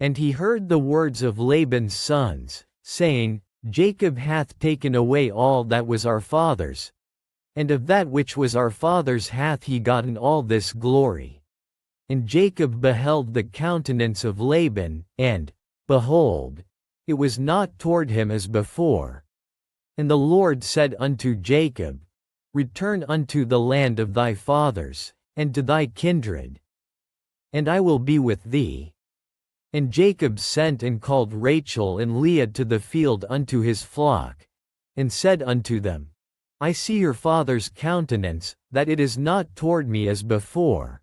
And he heard the words of Laban's sons, saying, Jacob hath taken away all that was our father's, and of that which was our father's hath he gotten all this glory. And Jacob beheld the countenance of Laban, and, behold, it was not toward him as before. And the Lord said unto Jacob, Return unto the land of thy fathers, and to thy kindred, and I will be with thee. And Jacob sent and called Rachel and Leah to the field unto his flock, and said unto them, I see your father's countenance, that it is not toward me as before.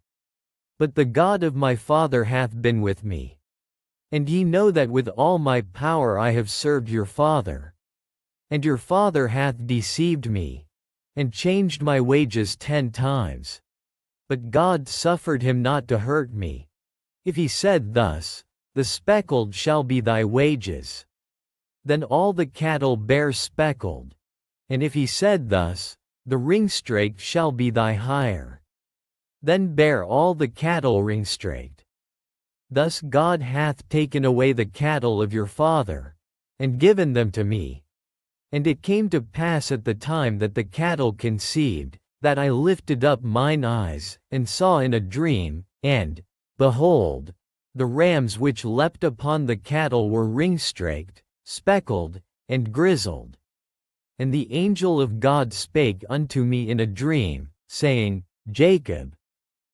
But the God of my father hath been with me. And ye know that with all my power I have served your father. And your father hath deceived me, and changed my wages 10 times. But God suffered him not to hurt me. If he said thus, The speckled shall be thy wages, then all the cattle bear speckled. And if he said thus, The ringstraked shall be thy hire, then bear all the cattle ringstraked. Thus God hath taken away the cattle of your father, and given them to me. And it came to pass at the time that the cattle conceived, that I lifted up mine eyes, and saw in a dream, and, behold, the rams which leapt upon the cattle were ringstraked, speckled, and grizzled. And the angel of God spake unto me in a dream, saying, Jacob.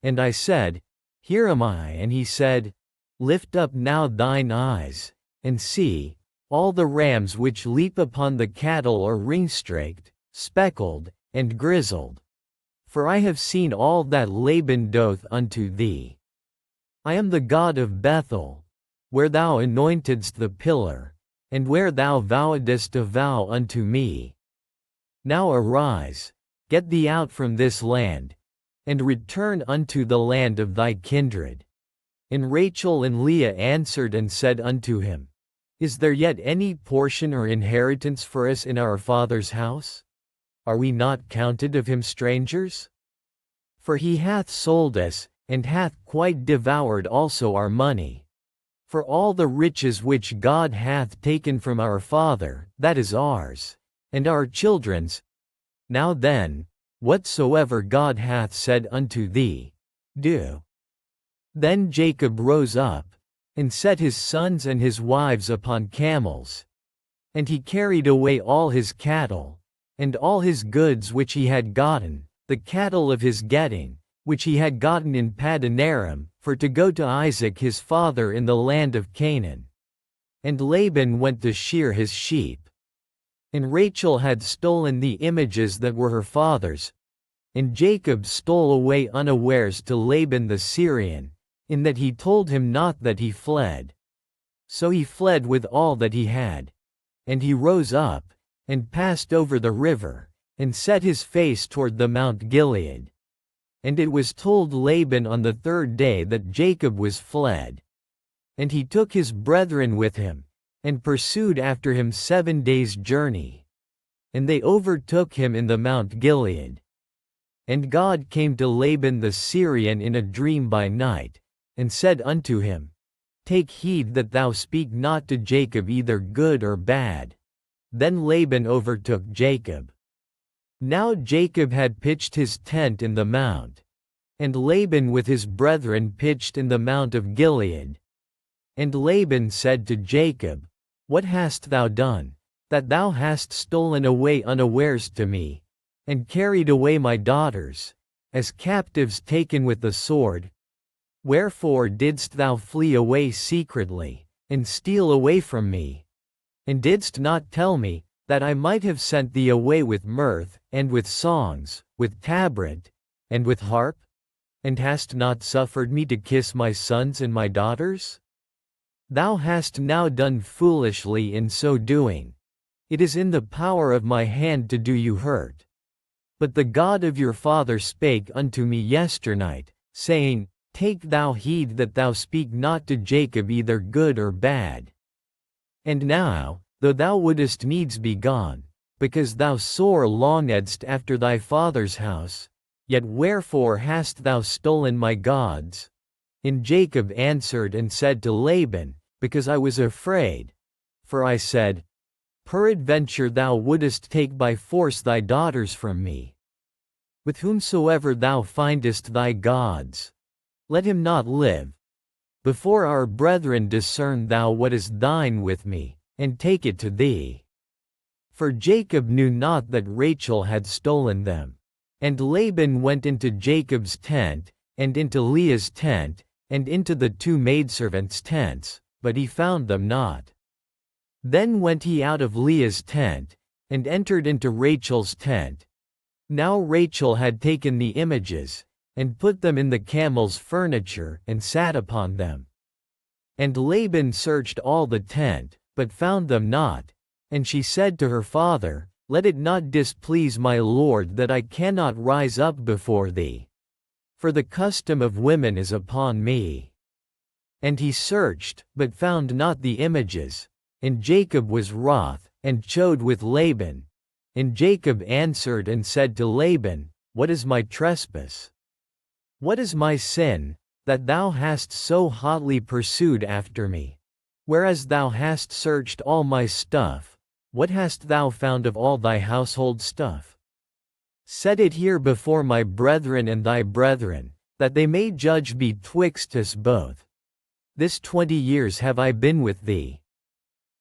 And I said, Here am I. And he said, Lift up now thine eyes, and see, all the rams which leap upon the cattle are ringstraked, speckled, and grizzled. For I have seen all that Laban doth unto thee. I am the God of Bethel, where thou anointedst the pillar, and where thou vowedst a vow unto me. Now arise, get thee out from this land, and return unto the land of thy kindred. And Rachel and Leah answered and said unto him, Is there yet any portion or inheritance for us in our father's house? Are we not counted of him strangers? For he hath sold us, and hath quite devoured also our money. For all the riches which God hath taken from our father, that is ours, and our children's. Now then, whatsoever God hath said unto thee, do. Then Jacob rose up, and set his sons and his wives upon camels. And he carried away all his cattle, and all his goods which he had gotten, the cattle of his getting, which he had gotten in Padanaram, for to go to Isaac his father in the land of Canaan. And Laban went to shear his sheep. And Rachel had stolen the images that were her father's. And Jacob stole away unawares to Laban the Syrian, in that he told him not that he fled. So he fled with all that he had. And he rose up, and passed over the river, and set his face toward the Mount Gilead. And it was told Laban on the 3rd day that Jacob was fled. And he took his brethren with him, and pursued after him 7 days' journey. And they overtook him in the Mount Gilead. And God came to Laban the Syrian in a dream by night, and said unto him, Take heed that thou speak not to Jacob either good or bad. Then Laban overtook Jacob. Now Jacob had pitched his tent in the mount, and Laban with his brethren pitched in the Mount of Gilead. And Laban said to Jacob, What hast thou done, that thou hast stolen away unawares to me, and carried away my daughters, as captives taken with the sword? Wherefore didst thou flee away secretly, and steal away from me? And didst not tell me, that I might have sent thee away with mirth, and with songs, with tabret, and with harp? And hast not suffered me to kiss my sons and my daughters? Thou hast now done foolishly in so doing. It is in the power of my hand to do you hurt. But the God of your father spake unto me yesternight, saying, Take thou heed that thou speak not to Jacob either good or bad. And now, though thou wouldest needs be gone, because thou sore longedst after thy father's house, yet wherefore hast thou stolen my gods? And Jacob answered and said to Laban, because I was afraid. For I said, Peradventure thou wouldest take by force thy daughters from me. With whomsoever thou findest thy gods, let him not live. Before our brethren discern thou what is thine with me, and take it to thee. For Jacob knew not that Rachel had stolen them. And Laban went into Jacob's tent, and into Leah's tent, and into the two maidservants' tents, but he found them not. Then went he out of Leah's tent, and entered into Rachel's tent. Now Rachel had taken the images, and put them in the camel's furniture, and sat upon them. And Laban searched all the tent, but found them not. And she said to her father, Let it not displease my lord that I cannot rise up before thee. For the custom of women is upon me. And he searched, but found not the images. And Jacob was wroth, and chode with Laban. And Jacob answered and said to Laban, What is my trespass? What is my sin, that thou hast so hotly pursued after me? Whereas thou hast searched all my stuff, what hast thou found of all thy household stuff? Set it here before my brethren and thy brethren, that they may judge betwixt us both. This 20 years have I been with thee.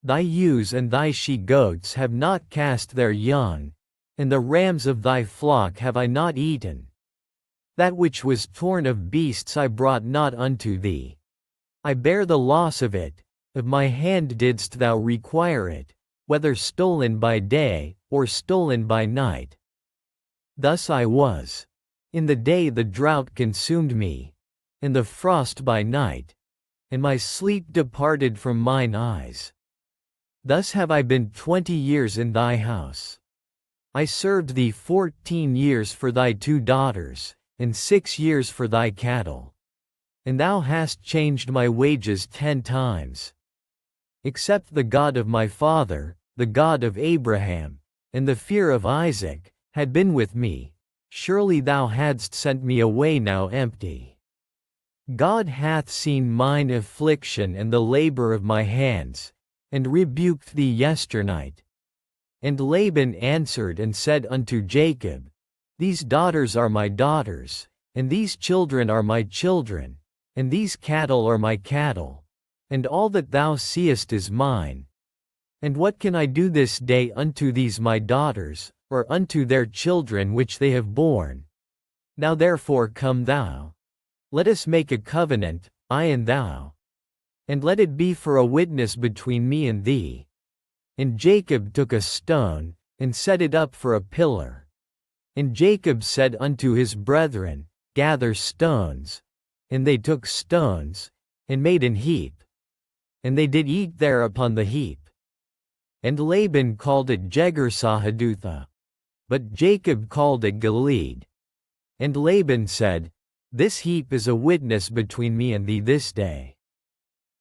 Thy ewes and thy she-goats have not cast their young, and the rams of thy flock have I not eaten. That which was torn of beasts I brought not unto thee. I bear the loss of it, of my hand didst thou require it, whether stolen by day, or stolen by night. Thus I was. In the day the drought consumed me, and the frost by night, and my sleep departed from mine eyes. Thus have I been 20 years in thy house. I served thee 14 years for thy 2 daughters, and 6 years for thy cattle. And thou hast changed my wages 10 times. Except the God of my father, the God of Abraham, and the fear of Isaac, had been with me, surely thou hadst sent me away now empty. God hath seen mine affliction and the labor of my hands, and rebuked thee yesternight. And Laban answered and said unto Jacob, These daughters are my daughters, and these children are my children, and these cattle are my cattle, and all that thou seest is mine. And what can I do this day unto these my daughters, or unto their children which they have borne? Now therefore come thou. Let us make a covenant, I and thou. And let it be for a witness between me and thee. And Jacob took a stone, and set it up for a pillar. And Jacob said unto his brethren, Gather stones. And they took stones, and made an heap. And they did eat there upon the heap. And Laban called it Jegar-sahadutha. But Jacob called it Gilead. And Laban said, This heap is a witness between me and thee this day.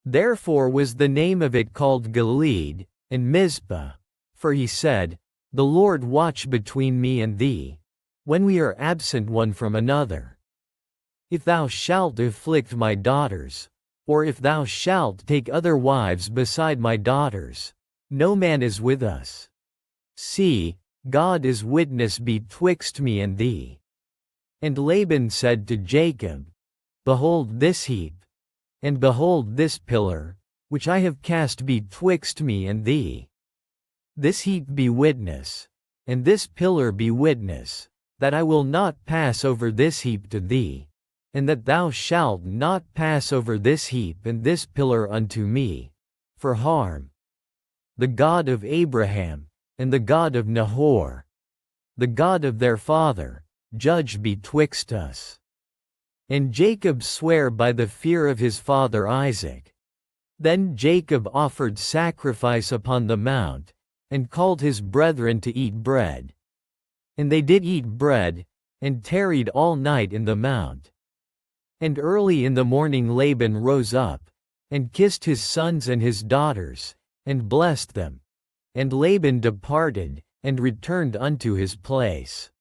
Therefore was the name of it called Gilead, and Mizpah. For he said, The Lord watch between me and thee, when we are absent one from another. If thou shalt afflict my daughters, or if thou shalt take other wives beside my daughters, no man is with us. See, God is witness betwixt me and thee. And Laban said to Jacob, Behold this heap, and behold this pillar, which I have cast betwixt me and thee. This heap be witness, and this pillar be witness, that I will not pass over this heap to thee, and that thou shalt not pass over this heap and this pillar unto me, for harm. The God of Abraham, and the God of Nahor, the God of their father, judge betwixt us. And Jacob sware by the fear of his father Isaac. Then Jacob offered sacrifice upon the mount, and called his brethren to eat bread. And they did eat bread, and tarried all night in the mount. And early in the morning Laban rose up, and kissed his sons and his daughters, and blessed them. And Laban departed, and returned unto his place.